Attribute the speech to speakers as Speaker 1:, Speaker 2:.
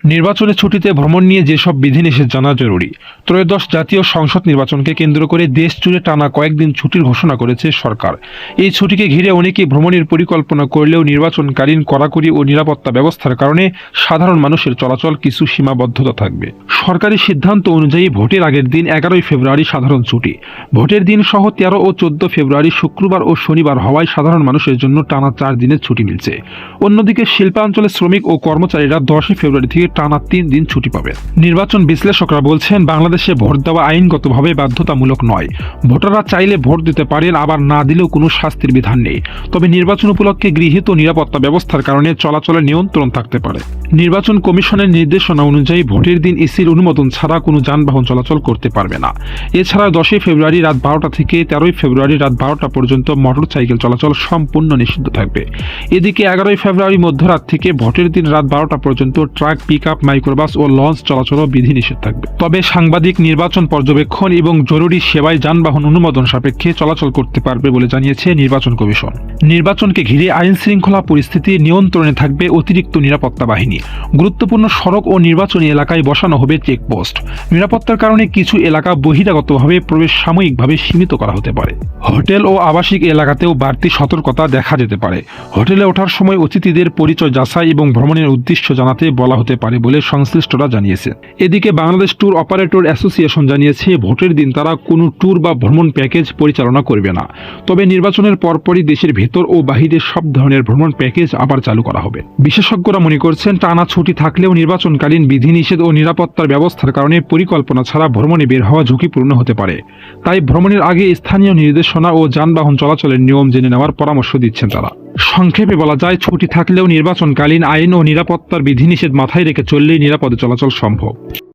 Speaker 1: নির্বাচনের ছুটিতে ভ্রমণ নিয়ে যেসব বিধিনিষেধ জানা জরুরি। ত্রয়োদশ জাতীয় সংসদ নির্বাচনকে কেন্দ্র করে দেশ জুড়ে টানা কয়েকদিন ছুটির ঘোষণা করেছে সরকার। এই ছুটিকে ঘিরে অনেকেই ভ্রমণের পরিকল্পনা করলেও নির্বাচনকালীন কড়াকড়ি ও নিরাপত্তা ব্যবস্থার কারণে সাধারণ মানুষের চলাচল কিছু সীমাবদ্ধতা থাকবে। সরকারি সিদ্ধান্ত অনুযায়ী ভোটের আগের দিন 11 ফেব্রুয়ারি সাধারণ ছুটি। ভোটের দিন সহ 13 ও 14 ফেব্রুয়ারি শুক্রবার ও শনিবার হওয়ায় সাধারণ মানুষের জন্য টানা 4 দিনের ছুটি মিলছে। অন্যদিকে শিল্পাঞ্চলের শ্রমিক ও কর্মচারীরা 10 ফেব্রুয়ারি থেকে টানা 3 দিন ছুটি পাবে। নির্বাচন বিশ্লেষকরা বলছেন, বাংলাদেশে ভোট দেওয়া আইনগতভাবে বাধ্যতামূলক নয়। ভোটাররা চাইলে ভোট দিতে পারেন, আবার না দিলেও কোনো শাস্তির বিধান নেই। তবে নির্বাচন উপলক্ষে গৃহীত নিরাপত্তা ব্যবস্থার কারণে চলাচলে নিয়ন্ত্রণ থাকতে পারে। নির্বাচন কমিশনের নির্দেশনা অনুযায়ী ভোটের দিন ইসির অনুমোদন ছাড়া কোনো যানবাহন চলাচল করতে পারবে না। এছাড়া 10 ফেব্রুয়ারি রাত 12টা থেকে 13 ফেব্রুয়ারি রাত 12টা পর্যন্ত মোটরসাইকেল চলাচল সম্পূর্ণ নিষিদ্ধ থাকবে। এদিকে 11 ফেব্রুয়ারি মধ্যরাত থেকে ভোটের দিন রাত 12টা পর্যন্ত ট্রাক, পিকআপ, মাইক্রোবাস ও লঞ্চ চলাচলও বিধিনিষেধ থাকবে। তবে সাংবাদিক, নির্বাচন পর্যবেক্ষণ এবং জরুরি সেবায় যানবাহন অনুমোদন সাপেক্ষে চলাচল করতে পারবে বলে জানিয়েছে নির্বাচন কমিশন। নির্বাচনকে ঘিরে আইন শৃঙ্খলা পরিস্থিতি নিয়ন্ত্রণে থাকবে অতিরিক্ত নিরাপত্তা বাহিনী। গুরুত্বপূর্ণ সড়ক ও নির্বাচনী এলাকায় বসানো হবে চেকপোস্ট। নিরাপত্তার কারণে কিছু এলাকা বহিরাগতভাবে প্রবেশ সাময়িকভাবে সীমিত করা হতে পারে। হোটেল ও আবাসিক এলাকাতেও বাড়তি সতর্কতা দেখা যেতে পারে। হোটেলে ওঠার সময় অতিথিদের পরিচয় যাচাই এবং ভ্রমণের উদ্দেশ্য জানাতে বলা হতে পারে বলে সংশ্লিষ্টরা জানিয়েছে। এদিকে বাংলাদেশ ট্যুর অপারেটর অ্যাসোসিয়েশন জানিয়েছে, ভোটের দিন তারা কোনো ট্যুর বা ভ্রমণ প্যাকেজ পরিচালনা করবে না। তবে নির্বাচনের পরপরই দেশের ভেতর ও বাহিরে সব ধরনের ভ্রমণ প্যাকেজ আবার চালু করা হবে। বিশেষজ্ঞরা মনে করছেন, টানা ছুটি থাকলেও নির্বাচনকালীন বিধিনিষেধ ও নিরাপত্তার ব্যবস্থার কারণে পরিকল্পনা ছাড়া ভ্রমণে বের হওয়া ঝুঁকিপূর্ণ হতে পারে। তাই ভ্রমণের আগে স্থানীয় নির্দেশনা ও যানবাহন চলাচলের নিয়ম জেনে নেওয়ার পরামর্শ দিচ্ছেন তারা। সংক্ষেপে বলা যায়, ছুটি থাকলেও নির্বাচনকালীন আইন ও নিরাপত্তার বিধিনিষেধ মাথায় রেখে চললেই নিরাপদে চলাচল সম্ভব।